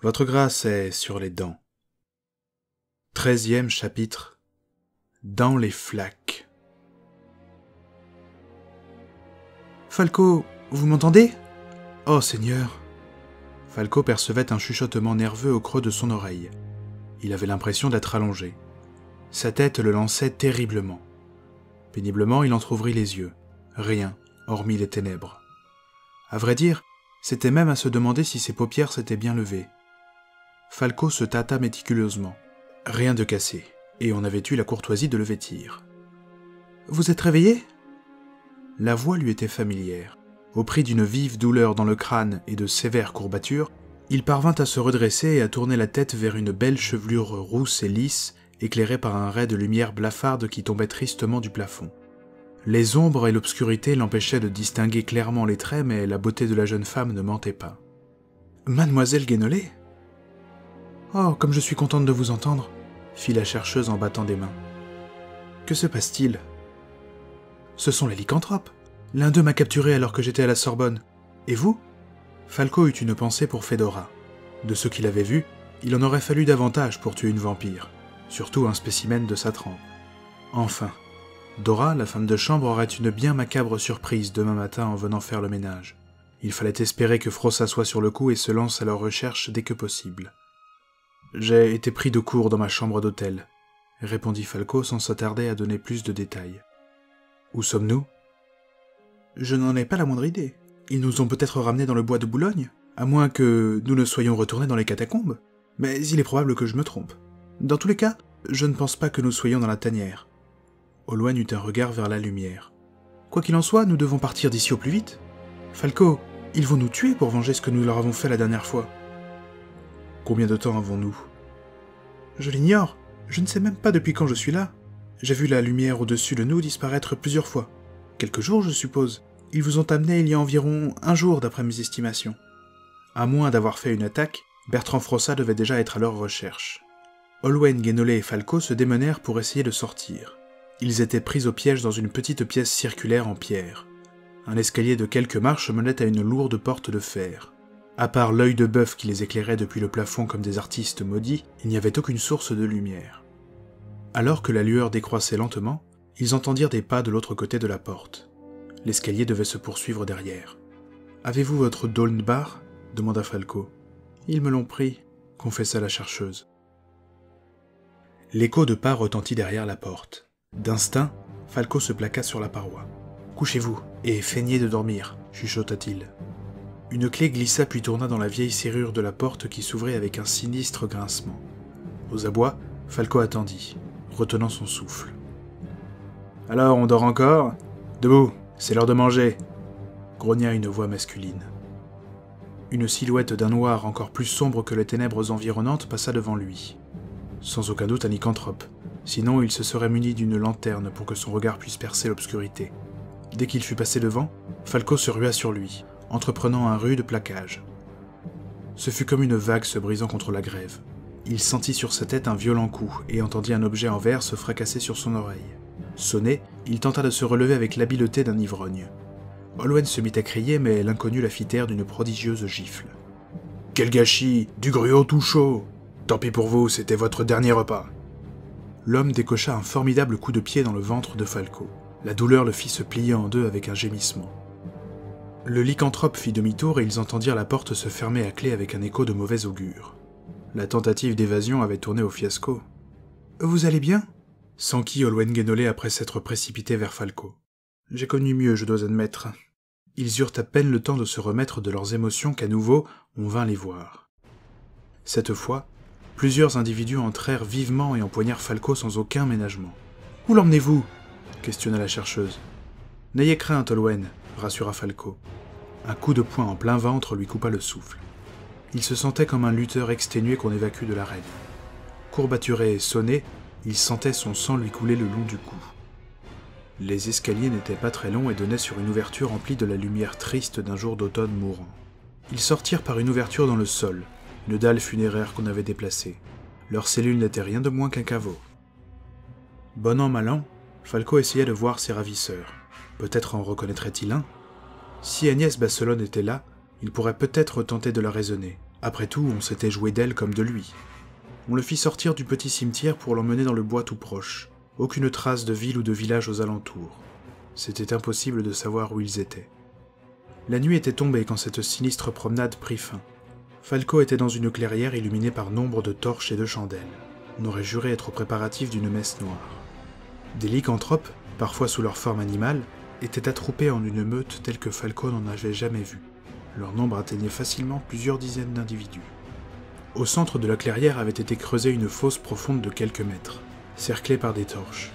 Votre grâce est sur les dents. 13e chapitre. Dans les flaques. Falco, vous m'entendez? Oh Seigneur! Falco percevait un chuchotement nerveux au creux de son oreille. Il avait l'impression d'être allongé. Sa tête le lançait terriblement. Péniblement, il entr'ouvrit les yeux. Rien, hormis les ténèbres. À vrai dire, c'était même à se demander si ses paupières s'étaient bien levées. Falco se tâta méticuleusement. Rien de cassé, et on avait eu la courtoisie de le vêtir. « Vous êtes réveillé ?» La voix lui était familière. Au prix d'une vive douleur dans le crâne et de sévères courbatures, il parvint à se redresser et à tourner la tête vers une belle chevelure rousse et lisse, éclairée par un ray de lumière blafarde qui tombait tristement du plafond. Les ombres et l'obscurité l'empêchaient de distinguer clairement les traits, mais la beauté de la jeune femme ne mentait pas. « Mademoiselle Guénolé ?»« Oh, comme je suis contente de vous entendre !» fit la chercheuse en battant des mains. « Que se passe-t-il ?»« Ce sont les lycanthropes. L'un d'eux m'a capturé alors que j'étais à la Sorbonne. Et vous ?» Falco eut une pensée pour Fedora. De ce qu'il avait vu, il en aurait fallu davantage pour tuer une vampire, surtout un spécimen de sa trempe. Enfin, Dora, la femme de chambre, aurait une bien macabre surprise demain matin en venant faire le ménage. Il fallait espérer que Frossa soit sur le coup et se lance à leur recherche dès que possible. « J'ai été pris de court dans ma chambre d'hôtel, » répondit Falco sans s'attarder à donner plus de détails. « Où sommes-nous ?»« Je n'en ai pas la moindre idée. Ils nous ont peut-être ramenés dans le bois de Boulogne, à moins que nous ne soyons retournés dans les catacombes. Mais il est probable que je me trompe. Dans tous les cas, je ne pense pas que nous soyons dans la tanière. » Olwen eut un regard vers la lumière. « Quoi qu'il en soit, nous devons partir d'ici au plus vite. Falco, ils vont nous tuer pour venger ce que nous leur avons fait la dernière fois. » « Combien de temps avons-nous ?»« Je l'ignore. Je ne sais même pas depuis quand je suis là. J'ai vu la lumière au-dessus de nous disparaître plusieurs fois. Quelques jours, je suppose. Ils vous ont amené il y a environ 1 jour, d'après mes estimations. À moins d'avoir fait une attaque, Bertrand Frossa devait déjà être à leur recherche. » Olwen, Guénolé et Falco se démenèrent pour essayer de sortir. Ils étaient pris au piège dans une petite pièce circulaire en pierre. Un escalier de quelques marches menait à une lourde porte de fer. À part l'œil de bœuf qui les éclairait depuis le plafond comme des artistes maudits, il n'y avait aucune source de lumière. Alors que la lueur décroissait lentement, ils entendirent des pas de l'autre côté de la porte. L'escalier devait se poursuivre derrière. « Avez-vous votre Dolnbar ?» demanda Falco. « Ils me l'ont pris » confessa la chercheuse. L'écho de pas retentit derrière la porte. D'instinct, Falco se plaqua sur la paroi. « Couchez-vous et feignez de dormir » chuchota-t-il. Une clé glissa puis tourna dans la vieille serrure de la porte qui s'ouvrait avec un sinistre grincement. Aux abois, Falco attendit, retenant son souffle. « Alors, on dort encore ? Debout, c'est l'heure de manger !» grogna une voix masculine. Une silhouette d'un noir encore plus sombre que les ténèbres environnantes passa devant lui. Sans aucun doute un lycanthrope, sinon il se serait muni d'une lanterne pour que son regard puisse percer l'obscurité. Dès qu'il fut passé devant, Falco se rua sur lui, entreprenant un rude plaquage. Ce fut comme une vague se brisant contre la grève. Il sentit sur sa tête un violent coup et entendit un objet en verre se fracasser sur son oreille. Sonné, il tenta de se relever avec l'habileté d'un ivrogne. Olwen se mit à crier, mais l'inconnu la fit taire d'une prodigieuse gifle. « Quel gâchis! Du gruau tout chaud! Tant pis pour vous, c'était votre dernier repas !» L'homme décocha un formidable coup de pied dans le ventre de Falco. La douleur le fit se plier en deux avec un gémissement. Le lycanthrope fit demi-tour et ils entendirent la porte se fermer à clé avec un écho de mauvais augure. La tentative d'évasion avait tourné au fiasco. « Vous allez bien ?» s'enquit Olwen Guénolé après s'être précipité vers Falco. « J'ai connu mieux, je dois admettre. » Ils eurent à peine le temps de se remettre de leurs émotions qu'à nouveau, on vint les voir. Cette fois, plusieurs individus entrèrent vivement et empoignèrent Falco sans aucun ménagement. « Où l'emmenez-vous » questionna la chercheuse. « N'ayez crainte, Olwen » rassura Falco. Un coup de poing en plein ventre lui coupa le souffle. Il se sentait comme un lutteur exténué qu'on évacue de l'arène. Courbaturé et sonné, il sentait son sang lui couler le long du cou. Les escaliers n'étaient pas très longs et donnaient sur une ouverture remplie de la lumière triste d'un jour d'automne mourant. Ils sortirent par une ouverture dans le sol, une dalle funéraire qu'on avait déplacée. Leur cellule n'était rien de moins qu'un caveau. Bon an mal an, Falco essaya de voir ses ravisseurs. Peut-être en reconnaîtrait-il un. Si Agnès Basselonne était là, il pourrait peut-être tenter de la raisonner, Après tout, on s'était joué d'elle comme de lui. On le fit sortir du petit cimetière pour l'emmener dans le bois tout proche. Aucune trace de ville ou de village aux alentours. C'était impossible de savoir où ils étaient. La nuit était tombée quand cette sinistre promenade prit fin. Falco était dans une clairière illuminée par nombre de torches et de chandelles. On aurait juré être aux préparatifs d'une messe noire. Des lycanthropes, parfois sous leur forme animale, étaient attroupés en une meute telle que Falco n'en avait jamais vue. Leur nombre atteignait facilement plusieurs dizaines d'individus. Au centre de la clairière avait été creusée une fosse profonde de quelques mètres, cerclée par des torches.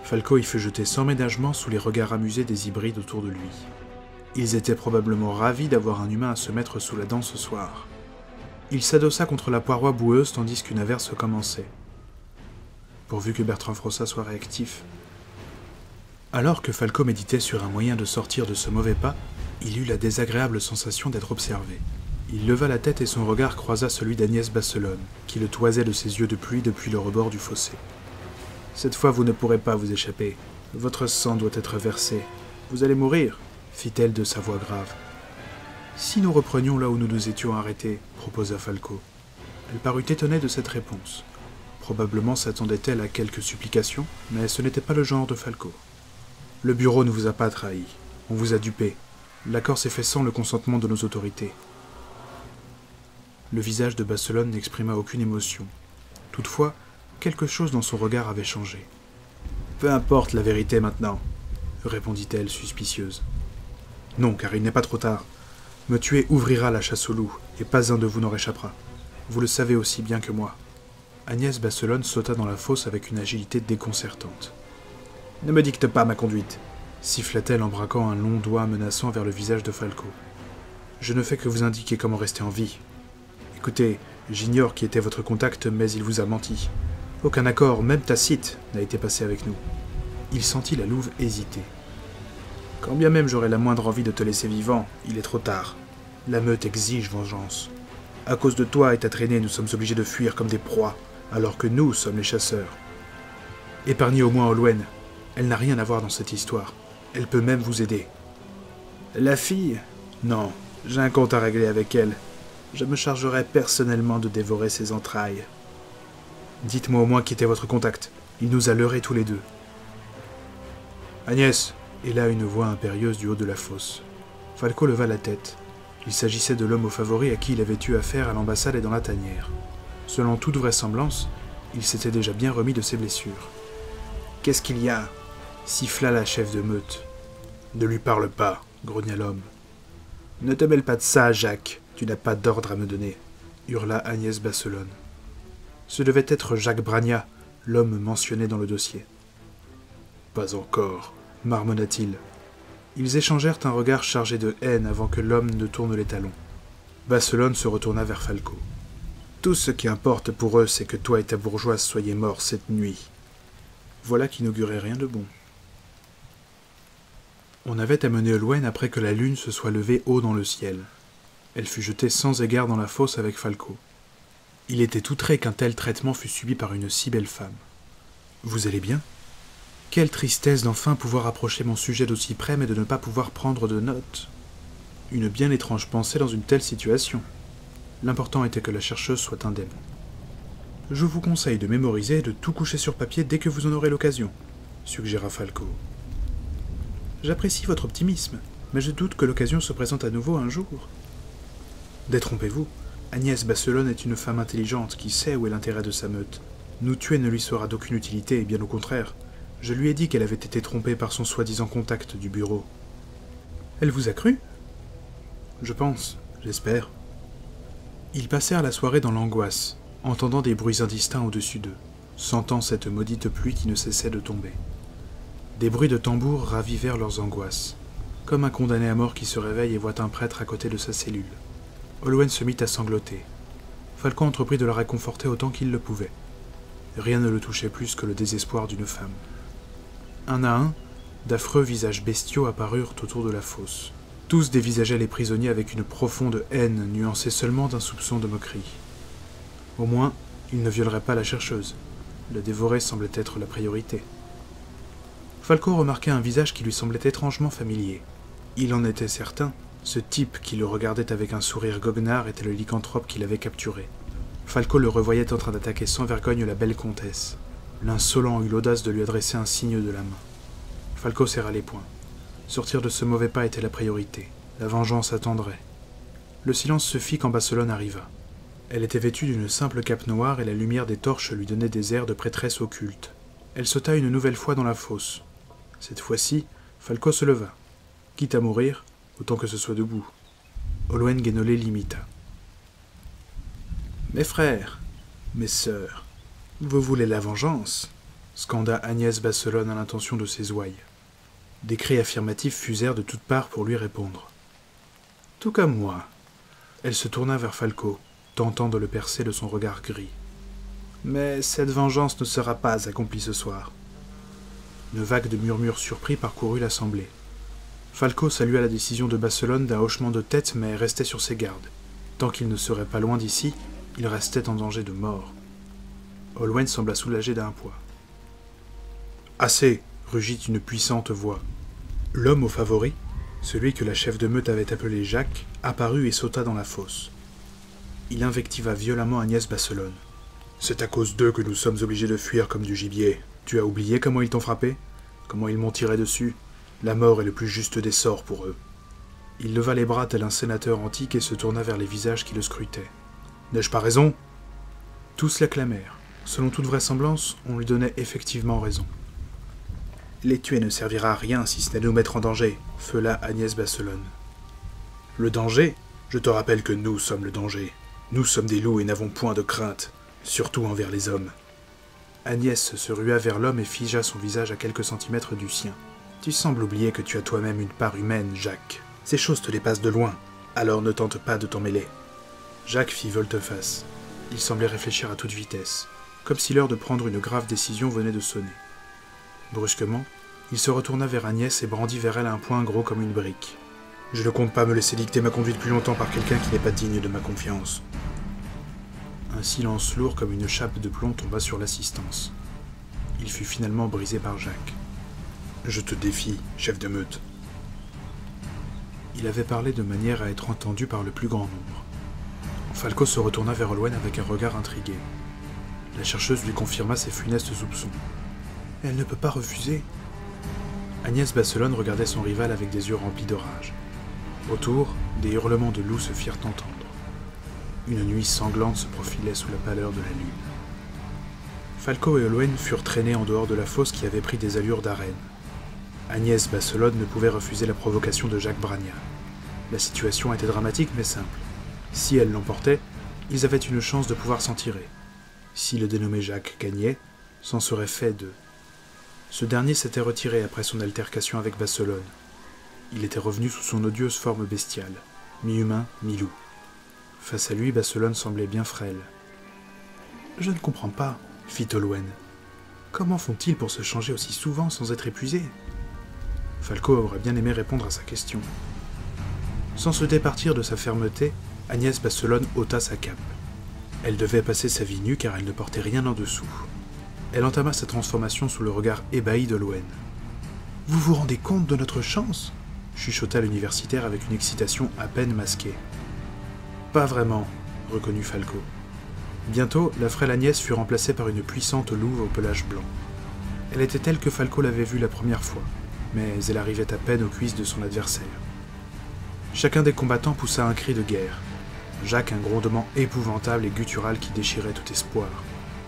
Falco y fut jeté sans ménagement sous les regards amusés des hybrides autour de lui. Ils étaient probablement ravis d'avoir un humain à se mettre sous la dent ce soir. Il s'adossa contre la paroi boueuse tandis qu'une averse commençait. Pourvu que Bertrand Frossat soit réactif. Alors que Falco méditait sur un moyen de sortir de ce mauvais pas, il eut la désagréable sensation d'être observé. Il leva la tête et son regard croisa celui d'Agnès Basselonne, qui le toisait de ses yeux de pluie depuis le rebord du fossé. « Cette fois, vous ne pourrez pas vous échapper. Votre sang doit être versé. Vous allez mourir » fit-elle de sa voix grave. « Si nous reprenions là où nous nous étions arrêtés » proposa Falco. Elle parut étonnée de cette réponse. Probablement s'attendait-elle à quelques supplications, mais ce n'était pas le genre de Falco. « Le bureau ne vous a pas trahi. On vous a dupé. L'accord s'est fait sans le consentement de nos autorités. » Le visage de Basselonne n'exprima aucune émotion. Toutefois, quelque chose dans son regard avait changé. « Peu importe la vérité maintenant, » répondit-elle suspicieuse. « Non, car il n'est pas trop tard. Me tuer ouvrira la chasse au loup, et pas un de vous n'en réchappera. Vous le savez aussi bien que moi. » Agnès Basselonne sauta dans la fosse avec une agilité déconcertante. « Ne me dicte pas ma conduite !» siffla-t-elle en braquant un long doigt menaçant vers le visage de Falco. « Je ne fais que vous indiquer comment rester en vie. Écoutez, j'ignore qui était votre contact, mais il vous a menti. Aucun accord, même tacite, n'a été passé avec nous. » Il sentit la louve hésiter. « Quand bien même j'aurais la moindre envie de te laisser vivant, il est trop tard. La meute exige vengeance. À cause de toi et ta traînée, nous sommes obligés de fuir comme des proies, alors que nous sommes les chasseurs. Épargnez au moins Olwen. Elle n'a rien à voir dans cette histoire. Elle peut même vous aider. » La fille ? Non, j'ai un compte à régler avec elle. Je me chargerai personnellement de dévorer ses entrailles. Dites-moi au moins qui était votre contact. Il nous a leurrés tous les deux. Agnès, et là une voix impérieuse du haut de la fosse. Falco leva la tête. Il s'agissait de l'homme au favori à qui il avait eu affaire à l'ambassade et dans la tanière. Selon toute vraisemblance, il s'était déjà bien remis de ses blessures. « Qu'est-ce qu'il y a » siffla la chef de meute. « Ne lui parle pas, » grogna l'homme. « Ne te mêle pas de ça, Jacques. Tu n'as pas d'ordre à me donner, » hurla Agnès Basselonne. Ce devait être Jacques Bragna, l'homme mentionné dans le dossier. « Pas encore, » marmonna-t-il. Ils échangèrent un regard chargé de haine avant que l'homme ne tourne les talons. Basselonne se retourna vers Falco. « Tout ce qui importe pour eux, c'est que toi et ta bourgeoise soyez morts cette nuit. » Voilà qui n'augurait rien de bon. On avait amené Olwen après que la lune se soit levée haut dans le ciel. Elle fut jetée sans égard dans la fosse avec Falco. Il était outré qu'un tel traitement fût subi par une si belle femme. « Vous allez bien ? Quelle tristesse d'enfin pouvoir approcher mon sujet d'aussi près, mais de ne pas pouvoir prendre de notes. Une bien étrange pensée dans une telle situation. L'important était que la chercheuse soit indemne. Je vous conseille de mémoriser et de tout coucher sur papier dès que vous en aurez l'occasion, suggéra Falco. J'apprécie votre optimisme, mais je doute que l'occasion se présente à nouveau un jour. Détrompez-vous, Agnès Basselonne est une femme intelligente qui sait où est l'intérêt de sa meute. Nous tuer ne lui sera d'aucune utilité, et bien au contraire. Je lui ai dit qu'elle avait été trompée par son soi-disant contact du bureau. Elle vous a cru ? Je pense, j'espère. Ils passèrent la soirée dans l'angoisse, entendant des bruits indistincts au-dessus d'eux, sentant cette maudite pluie qui ne cessait de tomber. Des bruits de tambour ravivèrent leurs angoisses, comme un condamné à mort qui se réveille et voit un prêtre à côté de sa cellule. Olwen se mit à sangloter. Falco entreprit de la réconforter autant qu'il le pouvait. Rien ne le touchait plus que le désespoir d'une femme. Un à un, d'affreux visages bestiaux apparurent autour de la fosse. Tous dévisageaient les prisonniers avec une profonde haine nuancée seulement d'un soupçon de moquerie. Au moins, ils ne violeraient pas la chercheuse. La dévorer semblait être la priorité. Falco remarqua un visage qui lui semblait étrangement familier. Il en était certain, Ce type qui le regardait avec un sourire goguenard était le lycanthrope qui l'avait capturé. Falco le revoyait en train d'attaquer sans vergogne la belle comtesse. L'insolent eut l'audace de lui adresser un signe de la main. Falco serra les poings. Sortir de ce mauvais pas était la priorité. La vengeance attendrait. Le silence se fit quand Basselone arriva. Elle était vêtue d'une simple cape noire et la lumière des torches lui donnait des airs de prêtresse occulte. Elle sauta une nouvelle fois dans la fosse. Cette fois-ci, Falco se leva. Quitte à mourir, autant que ce soit debout. Olwen Guénolé l'imita. « Mes frères, mes sœurs, vous voulez la vengeance ?» scanda Agnès Basselone à l'intention de ses ouailles. Des cris affirmatifs fusèrent de toutes parts pour lui répondre. « Tout comme moi. » Elle se tourna vers Falco, tentant de le percer de son regard gris. « Mais cette vengeance ne sera pas accomplie ce soir. » Une vague de murmures surpris parcourut l'assemblée. Falco salua la décision de Basselone d'un hochement de tête, mais restait sur ses gardes. Tant qu'il ne serait pas loin d'ici, il restait en danger de mort. Olwen sembla soulagé d'un poids. « Assez !» rugit une puissante voix. L'homme au favori, celui que la chef de meute avait appelé Jacques, apparut et sauta dans la fosse. Il invectiva violemment Agnès Basselone. « C'est à cause d'eux que nous sommes obligés de fuir comme du gibier. Tu as oublié comment ils t'ont frappé? Comment ils m'ont tiré dessus? La mort est le plus juste des sorts pour eux. » Il leva les bras tel un sénateur antique et se tourna vers les visages qui le scrutaient. « N'ai-je pas raison ?» Tous l'acclamèrent. Selon toute vraisemblance, on lui donnait effectivement raison. « Les tuer ne servira à rien si ce n'est de nous mettre en danger, » feula Agnès Basselone. « Le danger? Je te rappelle que nous sommes le danger. Nous sommes des loups et n'avons point de crainte, surtout envers les hommes. » Agnès se rua vers l'homme et figea son visage à quelques centimètres du sien. « Tu sembles oublier que tu as toi-même une part humaine, Jacques. Ces choses te dépassent de loin, alors ne tente pas de t'en mêler. » Jacques fit volte-face. Il semblait réfléchir à toute vitesse, comme si l'heure de prendre une grave décision venait de sonner. Brusquement, il se retourna vers Agnès et brandit vers elle un poing gros comme une brique. « Je ne compte pas me laisser dicter ma conduite plus longtemps par quelqu'un qui n'est pas digne de ma confiance. » Un silence lourd comme une chape de plomb tomba sur l'assistance. Il fut finalement brisé par Jacques. « Je te défie, chef de meute. » Il avait parlé de manière à être entendu par le plus grand nombre. Falco se retourna vers Olwen avec un regard intrigué. La chercheuse lui confirma ses funestes soupçons. « Elle ne peut pas refuser. » Agnès Basselone regardait son rival avec des yeux remplis de rage. Autour, des hurlements de loups se firent entendre. Une nuit sanglante se profilait sous la pâleur de la lune. Falco et Olwen furent traînés en dehors de la fosse qui avait pris des allures d'arène. Agnès Basselone ne pouvait refuser la provocation de Jacques Bragnard. La situation était dramatique mais simple. Si elle l'emportait, ils avaient une chance de pouvoir s'en tirer. Si le dénommé Jacques gagnait, c'en serait fait d'eux. Ce dernier s'était retiré après son altercation avec Basselone. Il était revenu sous son odieuse forme bestiale, mi-humain, mi-loup. Face à lui, Basselone semblait bien frêle. « Je ne comprends pas, » fit Olwen. « Comment font-ils pour se changer aussi souvent sans être épuisés ?» Falco aurait bien aimé répondre à sa question. Sans se départir de sa fermeté, Agnès Basselone ôta sa cape. Elle devait passer sa vie nue car elle ne portait rien en dessous. Elle entama sa transformation sous le regard ébahi d'Olwen. « Vous vous rendez compte de notre chance ?» chuchota l'universitaire avec une excitation à peine masquée. « Pas vraiment, » reconnut Falco. Bientôt, la frêle Agnès fut remplacée par une puissante louve au pelage blanc. Elle était telle que Falco l'avait vue la première fois, mais elle arrivait à peine aux cuisses de son adversaire. Chacun des combattants poussa un cri de guerre. Jacques un grondement épouvantable et guttural qui déchirait tout espoir.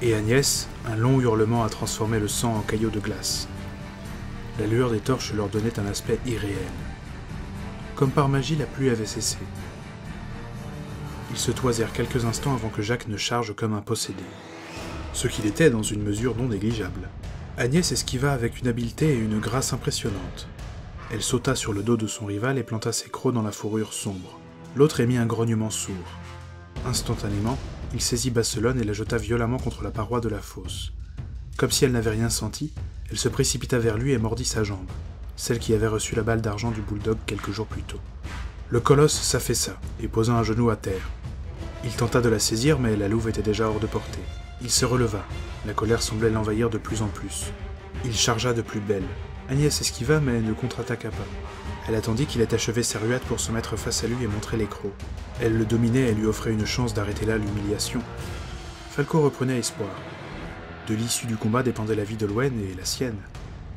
Et Agnès, un long hurlement a transformé le sang en caillots de glace. La lueur des torches leur donnait un aspect irréel. Comme par magie, la pluie avait cessé. Ils se toisèrent quelques instants avant que Jacques ne charge comme un possédé. Ce qu'il était dans une mesure non négligeable. Agnès esquiva avec une habileté et une grâce impressionnantes. Elle sauta sur le dos de son rival et planta ses crocs dans la fourrure sombre. L'autre émit un grognement sourd. Instantanément, il saisit Basselone et la jeta violemment contre la paroi de la fosse. Comme si elle n'avait rien senti, elle se précipita vers lui et mordit sa jambe, celle qui avait reçu la balle d'argent du bulldog quelques jours plus tôt. Le colosse s'affaissa et posa un genou à terre. Il tenta de la saisir, mais la louve était déjà hors de portée. Il se releva, la colère semblait l'envahir de plus en plus. Il chargea de plus belle. Agnès esquiva, mais ne contre-attaqua pas. Elle attendit qu'il ait achevé sa ruade pour se mettre face à lui et montrer les crocs. Elle le dominait et lui offrait une chance d'arrêter là l'humiliation. Falco reprenait espoir. De l'issue du combat dépendait la vie d'Olwen et la sienne.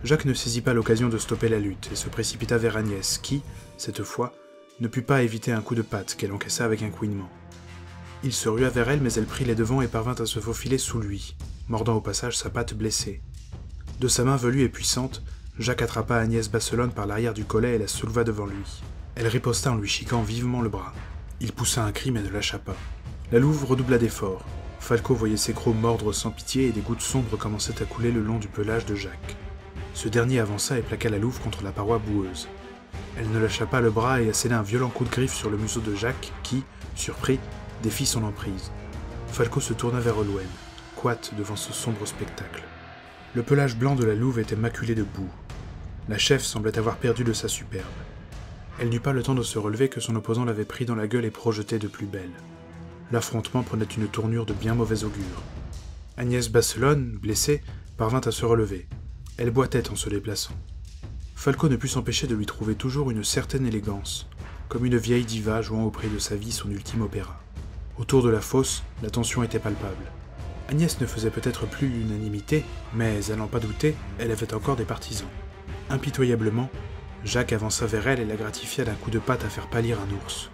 Jacques ne saisit pas l'occasion de stopper la lutte et se précipita vers Agnès qui, cette fois, ne put pas éviter un coup de patte qu'elle encaissa avec un couinement. Il se rua vers elle mais elle prit les devants et parvint à se faufiler sous lui, mordant au passage sa patte blessée. De sa main velue et puissante, Jacques attrapa Agnès Basselonne par l'arrière du collet et la souleva devant lui. Elle riposta en lui chiquant vivement le bras. Il poussa un cri mais ne lâcha pas. La louve redoubla d'efforts. Falco voyait ses crocs mordre sans pitié et des gouttes sombres commençaient à couler le long du pelage de Jacques. Ce dernier avança et plaqua la louve contre la paroi boueuse. Elle ne lâcha pas le bras et asséna un violent coup de griffe sur le museau de Jacques qui, surpris, défit son emprise. Falco se tourna vers Olwen, coite devant ce sombre spectacle. Le pelage blanc de la louve était maculé de boue. La chef semblait avoir perdu de sa superbe. Elle n'eut pas le temps de se relever que son opposant l'avait pris dans la gueule et projeté de plus belle. L'affrontement prenait une tournure de bien mauvais augure. Agnès Basselonne, blessée, parvint à se relever. Elle boitait en se déplaçant. Falco ne put s'empêcher de lui trouver toujours une certaine élégance, comme une vieille diva jouant auprès de sa vie son ultime opéra. Autour de la fosse, la tension était palpable. Agnès ne faisait peut-être plus l'unanimité, mais à n'en pas douter, elle avait encore des partisans. Impitoyablement, Jacques avança vers elle et la gratifia d'un coup de patte à faire pâlir un ours.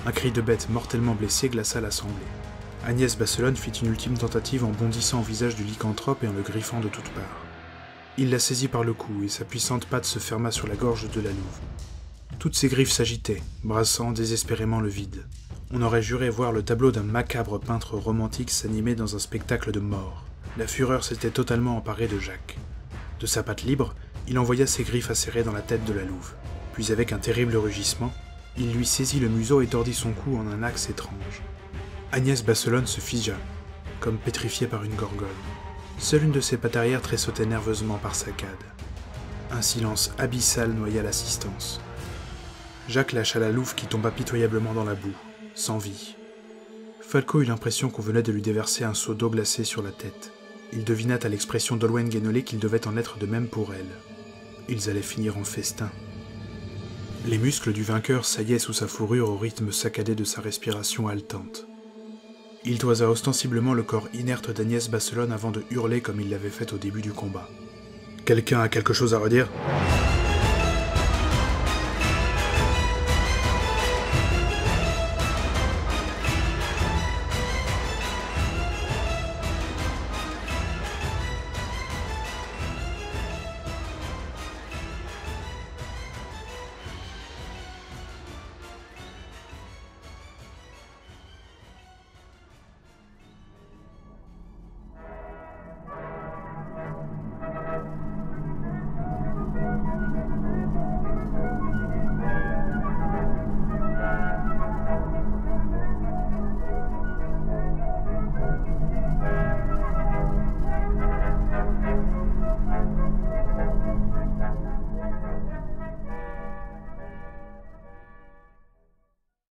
Un cri de bête mortellement blessée glaça l'assemblée. Agnès Basselonne fit une ultime tentative en bondissant au visage du lycanthrope et en le griffant de toutes parts. Il la saisit par le cou et sa puissante patte se ferma sur la gorge de la louve. Toutes ses griffes s'agitaient, brassant désespérément le vide. On aurait juré voir le tableau d'un macabre peintre romantique s'animer dans un spectacle de mort. La fureur s'était totalement emparée de Jacques. De sa patte libre, il envoya ses griffes acérées dans la tête de la louve. Puis avec un terrible rugissement, il lui saisit le museau et tordit son cou en un axe étrange. Agnès Basselonne se figea, comme pétrifiée par une gorgone. Seule une de ses pattes arrière tressautait nerveusement par saccades. Un silence abyssal noya l'assistance. Jacques lâcha la louve qui tomba pitoyablement dans la boue, sans vie. Falco eut l'impression qu'on venait de lui déverser un seau d'eau glacée sur la tête. Il devina à l'expression d'Olwen Guénolé qu'il devait en être de même pour elle. Ils allaient finir en festin. Les muscles du vainqueur saillaient sous sa fourrure au rythme saccadé de sa respiration haletante. Il toisa ostensiblement le corps inerte d'Agnès Basselonne avant de hurler comme il l'avait fait au début du combat. « Quelqu'un a quelque chose à redire ?»